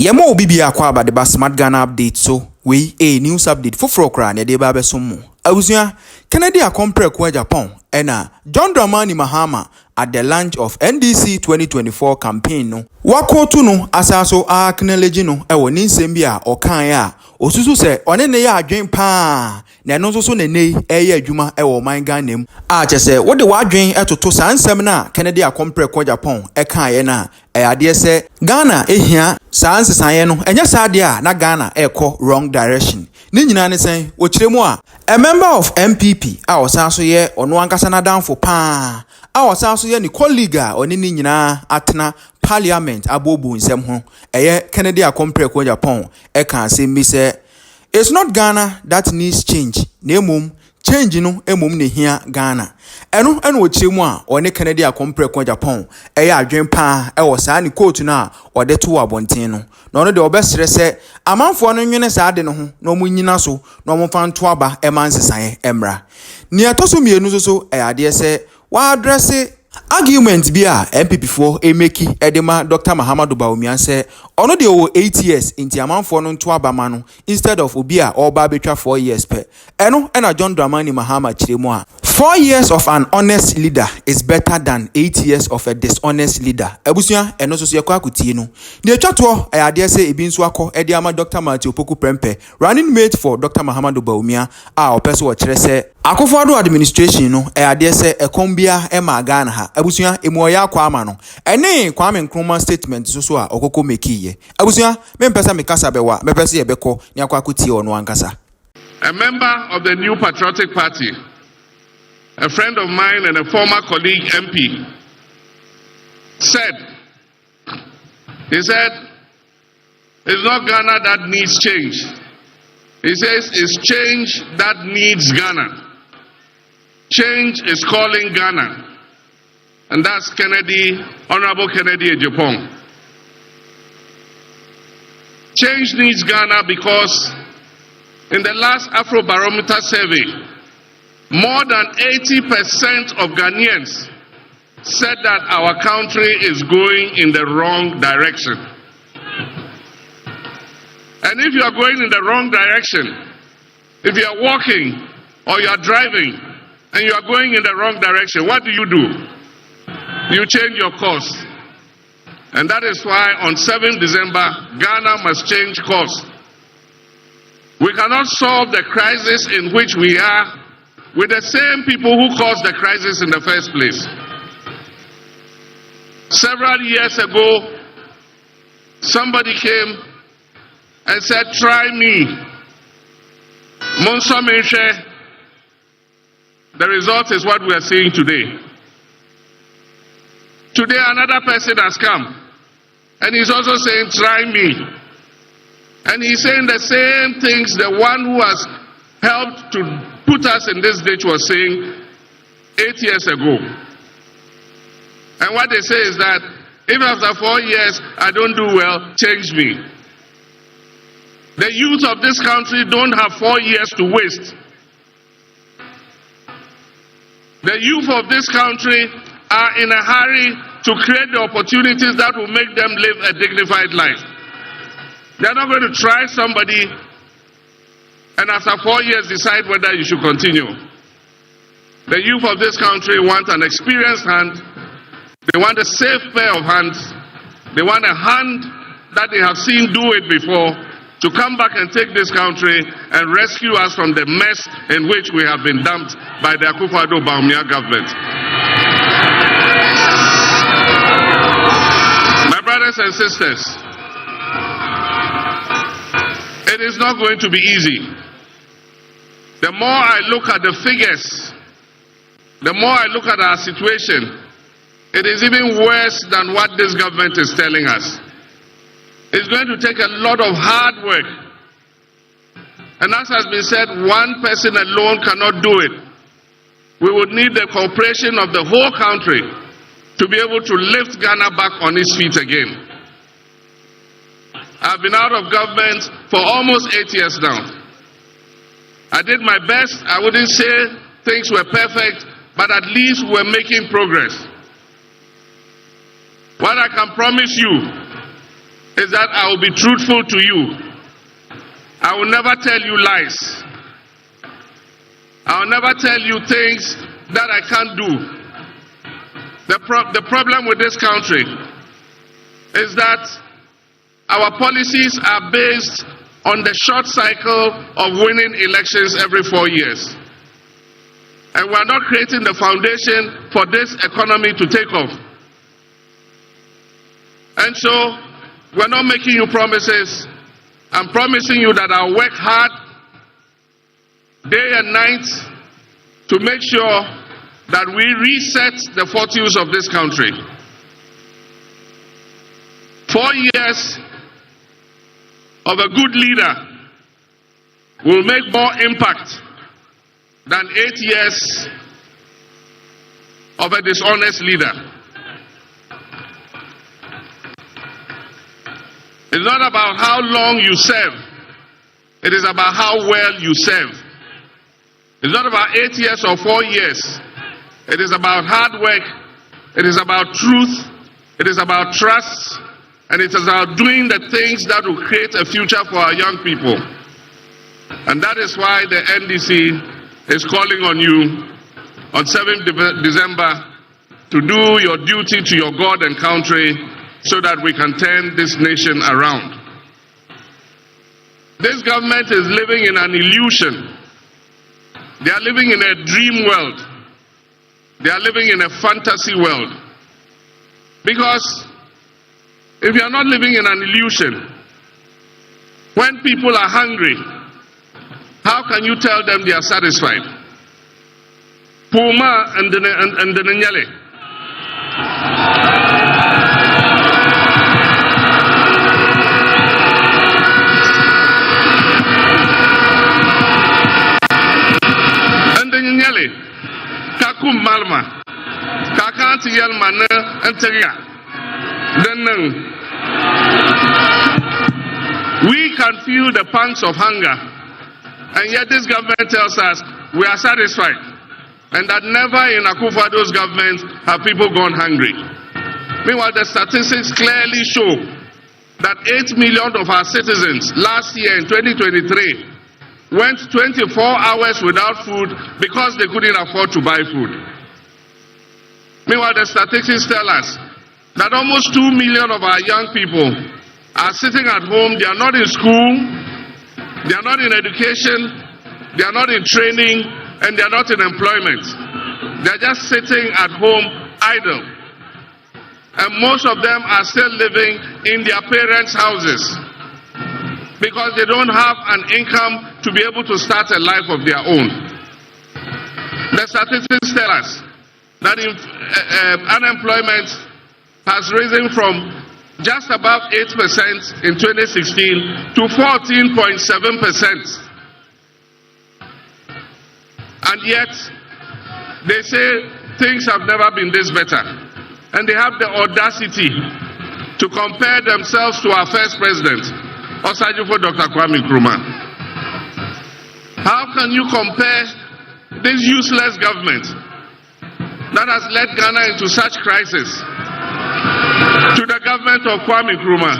Yemo bibia kwa ba the smart Ghana update so we a news update for frokra ne de ba be somo. Abusua Kennedy compare kwa Agyapong ena John Dramani Mahama at the launch of NDC 2024 campaign no. Wakotu no asaso acknowledge no e woni nsem bia okan ya osusu se one ne ya adwen pa na no so ne nei eye adwuma e wo man Ghana mu a chese wo de wadwen etoto sansem na Kennedy compare kwa Agyapong e kan ye na e ade se Ghana ehia sansesan no enya saade a na Ghana ekọ wrong direction ni nyina ne sen wo kiremu a member of MPP a osanso ye ono ankasa na danfo pa a osanso ye ni colleague a oni ni nyina atena parliament abobu nsem ho eye Kennedy compare kwa Agyapong e kan se mi se it's not Ghana that needs change na emom change no emom ne hia Ghana eno wo kiremu a oni Kennedy compare kwa Agyapong eye adwen pa e wo saa ni court na ode to abonten no no no de obesere se amanfo no nwene saa de no ho no mu nyina so no mo fa nto aba e man sesan emra ni atoso mienu so e ade se wa address argument bi a MPP4 emeki edema Dr. Mahama Bawumia se ono de o 8 years inti amanfo no nto aba ma no instead of obi a oba betwa 4 years pe eno na John Dramani Mahama kiremu a 4 years of an honest leader is better than 8 years of a dishonest leader. Abusua eno so ye kwa kutie no. Ne atwato ade se ebi nso akọ ede ama Dr. Matthew Poku Prempe running mate for Dr. Mahama Bawumia a opeso wo kire se Akufo-Addo administration no ade se ekombia e ma Ghana ha. Abusua emoya akwa ama no. Ene Kwame Nkrumah statement so a okoko mekiye. Abusua mempesa mekasa bewa mepesa ye beko ni akwa kutie ono ankasa. A member of the New Patriotic Party, a friend of mine and a former colleague MP, said, it's not Ghana that needs change. He says it's change that needs Ghana. Change is calling Ghana. And that's Honorable Kennedy Agyapong. Change needs Ghana because in the last Afrobarometer survey, more than 80% of Ghanaians said that our country is going in the wrong direction. And if you are going in the wrong direction, if you are walking or you are driving and you are going in the wrong direction, what do? You change your course. And that is why on 7th December, Ghana must change course. We cannot solve the crisis in which we are with the same people who caused the crisis in the first place. Several years ago, somebody came and said, try me. Monso Menche. The result is what we are seeing today. Today another person has come and he's also saying, try me. And he's saying the same things the one who has helped to put us in this ditch was saying 8 years ago. And what they say is that if after 4 years I don't do well, change me. The youth of this country don't have 4 years to waste. The youth of this country are in a hurry to create the opportunities that will make them live a dignified life. They're not going to try somebody and after 4 years decide whether you should continue. The youth of this country want an experienced hand. They want a safe pair of hands. They want a hand that they have seen do it before to come back and take this country and rescue us from the mess in which we have been dumped by the Akufo-Addo Bawumia government. My brothers and sisters, it is not going to be easy. The more I look at the figures, the more I look at our situation, it is even worse than what this government is telling us. It's going to take a lot of hard work. And as has been said, one person alone cannot do it. We would need the cooperation of the whole country to be able to lift Ghana back on its feet again. I've been out of government for almost 8 years now. I did my best. I wouldn't say things were perfect, but at least we're making progress. What I can promise you is that I will be truthful to you. I will never tell you lies. I will never tell you things that I can't do. The problem with this country is that our policies are based on the short cycle of winning elections every 4 years. And we are not creating the foundation for this economy to take off. And so, we're not making you promises. I'm promising you that I'll work hard day and night to make sure that we reset the fortunes of this country. 4 years of a good leader will make more impact than 8 years of a dishonest leader. It's not about how long you serve. It is about how well you serve. It's not about 8 years or 4 years. It is about hard work. It is about truth. It is about trust. And it is about doing the things that will create a future for our young people. And that is why the NDC is calling on you on 7th December to do your duty to your God and country so that we can turn this nation around. This government is living in an illusion. They are living in a dream world. They are living in a fantasy world. Because if you are not living in an illusion, when people are hungry, how can you tell them they are satisfied? Puma and the Nyale. And the Nyale. Kakum Malma. Kakanti Yalmana and Teria. Then we can feel the pangs of hunger, and yet this government tells us we are satisfied, and that never in Akufo-Addo's government have people gone hungry. Meanwhile, the statistics clearly show that 8 million of our citizens last year in 2023 went 24 hours without food because they couldn't afford to buy food. Meanwhile, the statistics tell us that almost 2 million of our young people are sitting at home. They are not in school, they are not in education, they are not in training, and they are not in employment. They are just sitting at home idle. And most of them are still living in their parents' houses because they don't have an income to be able to start a life of their own. The statistics tell us that unemployment has risen from just above 8% in 2016 to 14.7%. And yet, they say things have never been this better. And they have the audacity to compare themselves to our first president, Osajifo Dr. Kwame Nkrumah. How can you compare this useless government that has led Ghana into such crisis to the government of Kwame Nkrumah?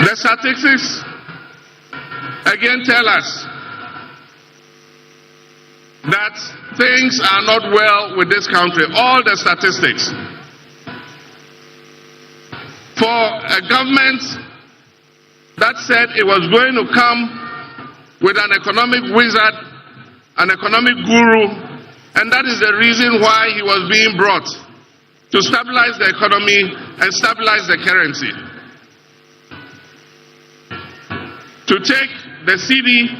The statistics again tell us that things are not well with this country. All the statistics. For a government that said it was going to come with an economic wizard, an economic guru, and that is the reason why he was being brought, to stabilize the economy and stabilize the currency. To take the cedi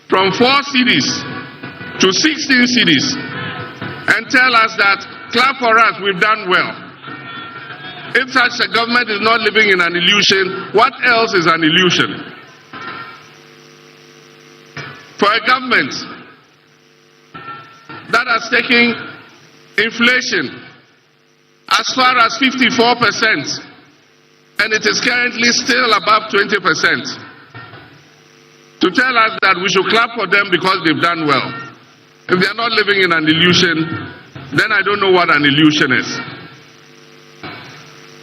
from 4 cedis to 16 cedis and tell us that, clap for us, we've done well. If such a government is not living in an illusion, what else is an illusion? For a government that has taken inflation as far as 54%, and it is currently still above 20%, to tell us that we should clap for them because they've done well. If they are not living in an illusion, then I don't know what an illusion is.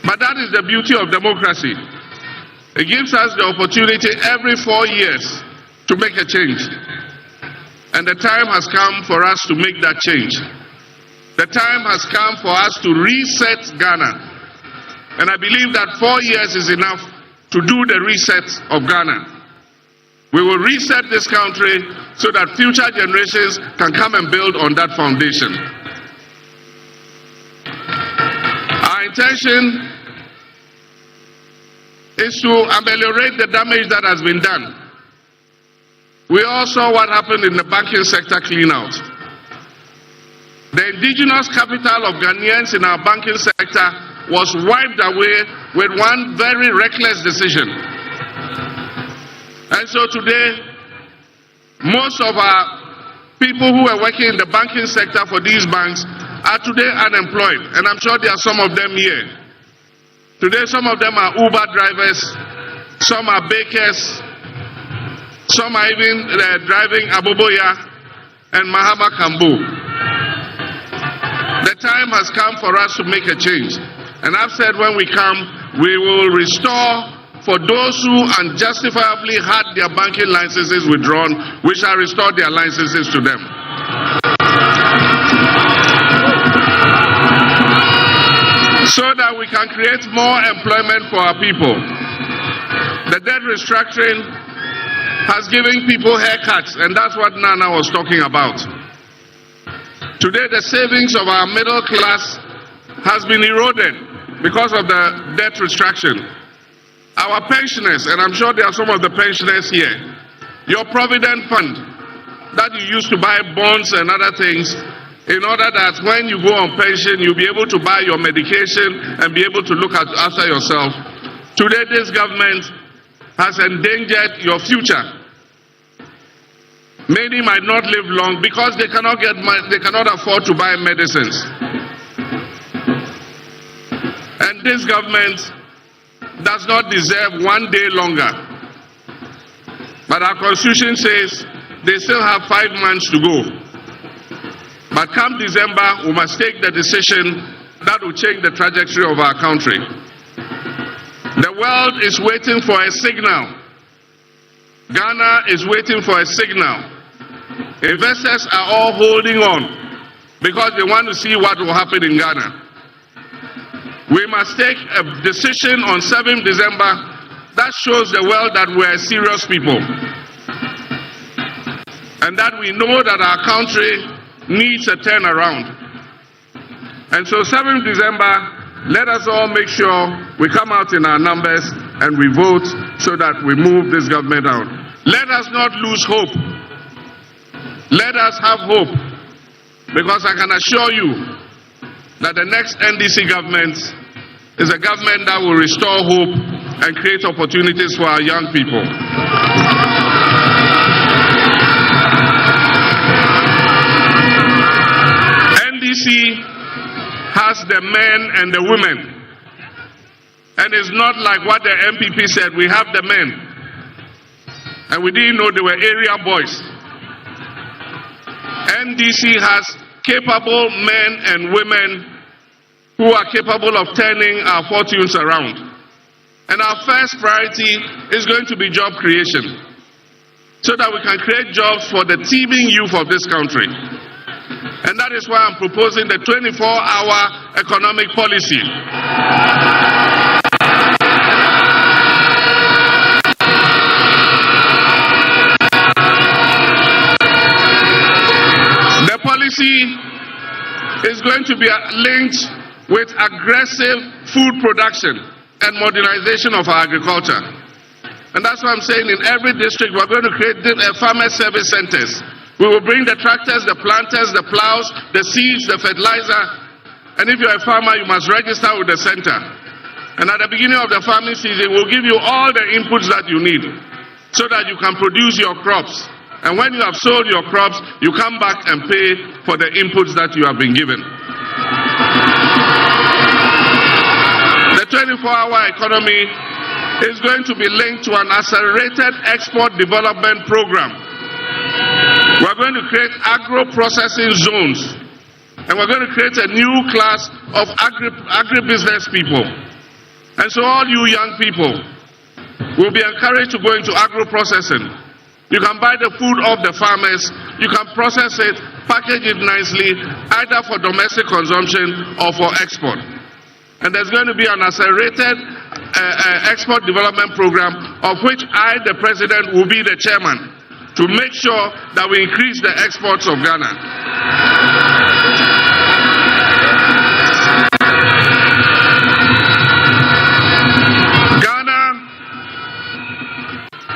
But that is the beauty of democracy. It gives us the opportunity every 4 years to make a change. And the time has come for us to make that change. The time has come for us to reset Ghana. And I believe that 4 years is enough to do the reset of Ghana. We will reset this country so that future generations can come and build on that foundation. Our intention is to ameliorate the damage that has been done. We all saw what happened in the banking sector clean-out. The indigenous capital of Ghanaians in our banking sector was wiped away with one very reckless decision. And so today, most of our people who are working in the banking sector for these banks are today unemployed. And I'm sure there are some of them here. Today, some of them are Uber drivers, some are bakers, some are even driving Aboboya and Mahama Kambu. The time has come for us to make a change. And I've said when we come, we will restore for those who unjustifiably had their banking licenses withdrawn, we shall restore their licenses to them. So that we can create more employment for our people. The debt restructuring has given people haircuts, and that's what Nana was talking about. Today, the savings of our middle class has been eroded because of the debt restructuring. Our pensioners, and I'm sure there are some of the pensioners here, your provident fund that you used to buy bonds and other things, in order that when you go on pension, you'll be able to buy your medication and be able to look after yourself. Today, this government has endangered your future. Many might not live long because they cannot afford to buy medicines. And this government does not deserve 1 day longer. But our constitution says they still have 5 months to go. But come December, we must take the decision that will change the trajectory of our country. The world is waiting for a signal. Ghana is waiting for a signal. Investors are all holding on because they want to see what will happen in Ghana. We must take a decision on 7th December that shows the world that we're serious people. And that we know that our country needs a turnaround. And so 7th December, let us all make sure we come out in our numbers and we vote so that we move this government out. Let us not lose hope. Let us have hope. Because I can assure you that the next NDC government is a government that will restore hope and create opportunities for our young people. NDC has the men and the women. And it's not like what the MPP said, we have the men. And we didn't know they were area boys. NDC has capable men and women who are capable of turning our fortunes around. And our first priority is going to be job creation, so that we can create jobs for the teeming youth of this country. And that is why I'm proposing the 24-hour economic policy. The policy is going to be linked with aggressive food production and modernization of our agriculture. And that's why I'm saying in every district we're going to create farmer service centers. We will bring the tractors, the planters, the plows, the seeds, the fertilizer. And if you're a farmer, you must register with the center. And at the beginning of the farming season, we'll give you all the inputs that you need so that you can produce your crops. And when you have sold your crops, you come back and pay for the inputs that you have been given. The 24-hour economy is going to be linked to an accelerated export development program. We're going to create agro-processing zones And we're going to create a new class of agribusiness people. And so all you young people will be encouraged to go into agro-processing. You can buy the food off the farmers, you can process it, package it nicely, either for domestic consumption or for export. And there's going to be an accelerated export development program, of which I, the president, will be the chairman, to make sure that we increase the exports of Ghana.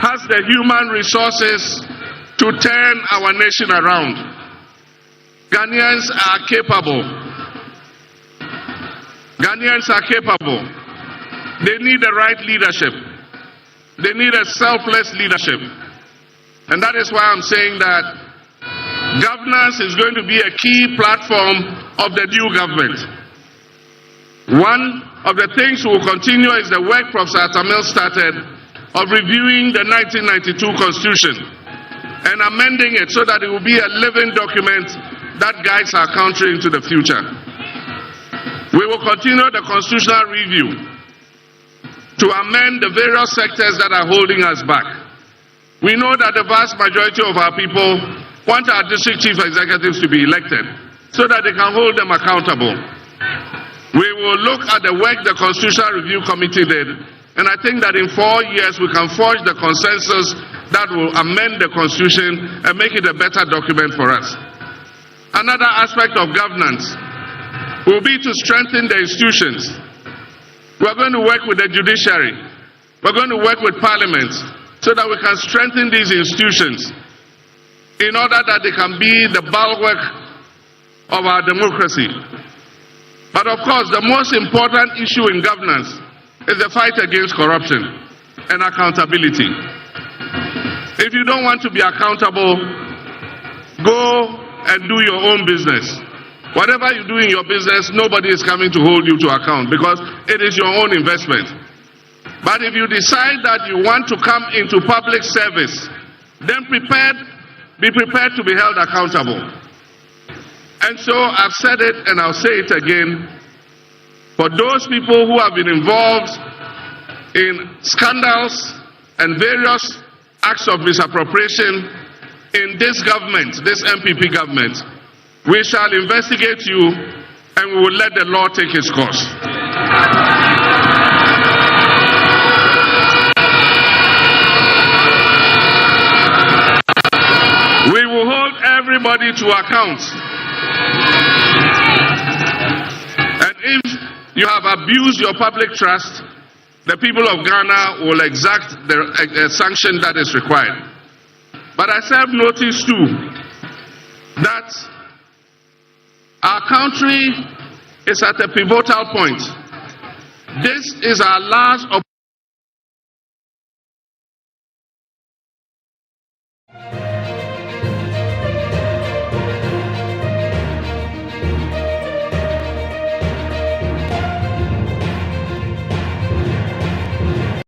Has the human resources to turn our nation around. Ghanaians are capable. Ghanaians are capable. They need the right leadership. They need a selfless leadership. And that is why I'm saying that governance is going to be a key platform of the new government. One of the things we will continue is the work Professor Tamil started of reviewing the 1992 Constitution and amending it so that it will be a living document that guides our country into the future. We will continue the constitutional review to amend the various sectors that are holding us back. We know that the vast majority of our people want our district chief executives to be elected so that they can hold them accountable. We will look at the work the Constitutional Review Committee did, and I think that in 4 years we can forge the consensus that will amend the Constitution and make it a better document for us. Another aspect of governance will be to strengthen the institutions. We're going to work with the judiciary. We're going to work with Parliament so that we can strengthen these institutions in order that they can be the bulwark of our democracy. But of course, the most important issue in governance is the fight against corruption and accountability. If you don't want to be accountable, go and do your own business. Whatever you do in your business, nobody is coming to hold you to account because it is your own investment. But if you decide that you want to come into public service, then be prepared to be held accountable. And so I've said it and I'll say it again. For those people who have been involved in scandals and various acts of misappropriation in this government, this MPP government, we shall investigate you and we will let the law take its course. We will hold everybody to account. And if you have abused your public trust, the people of Ghana will exact the sanction that is required. But I serve notice too that our country is at a pivotal point. This is our last opportunity